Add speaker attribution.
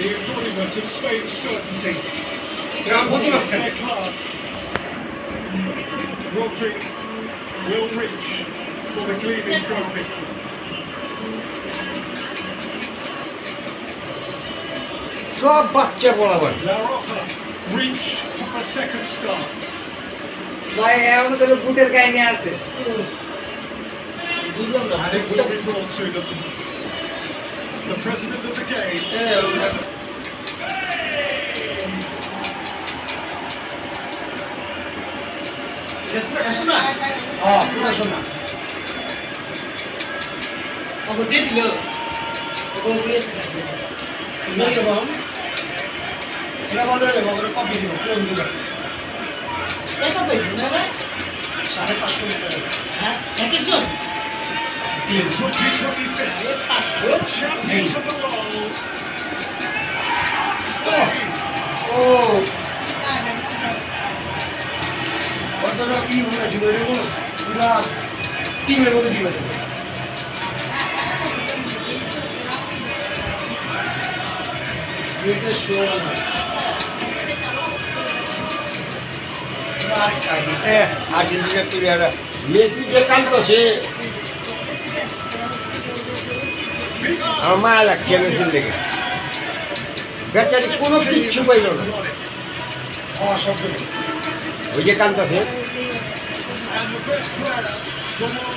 Speaker 1: The embodiment of Spain's certainty.
Speaker 2: Their
Speaker 1: class. Rodri will reach for the Gleaming Trophy.
Speaker 3: সব বাচ্চা বরাবর
Speaker 1: La Roja reach for second start.
Speaker 4: ভাই এমন তো বুটের কাহিনী আছে
Speaker 2: বুঝলাম না
Speaker 1: And it will be brought to them. The president of the game.
Speaker 4: শোনা
Speaker 2: হ্যাঁ পুরো শোনা
Speaker 4: ওকে দিয়ে দিল ওকে বিয়ে থাকবে
Speaker 2: নিয়ে যাবো এটা বললে নেবো ওরা কপি দিব ক্লেম দিব
Speaker 4: কত পাইব না রে
Speaker 2: 550 টাকা
Speaker 4: হ্যাঁ একজন
Speaker 2: তিন
Speaker 1: 2026.
Speaker 4: 500
Speaker 1: Champions of the world.
Speaker 4: ও
Speaker 2: কতটা কি হলো ডিভাইড হলো পুরো টিমের মধ্যে ডিভাইড হলো এটা শো না আর কাহিনী
Speaker 3: আর্জেন্টিনার প্লেয়াররা মেসি যে কাঁদছে আমার মায়া লাগছে মেসির লেগে বেচারি কোনো কিচ্ছু পাইল না
Speaker 2: শব্দ নেই
Speaker 3: ওই যে কাঁদছে
Speaker 1: And the best player, the one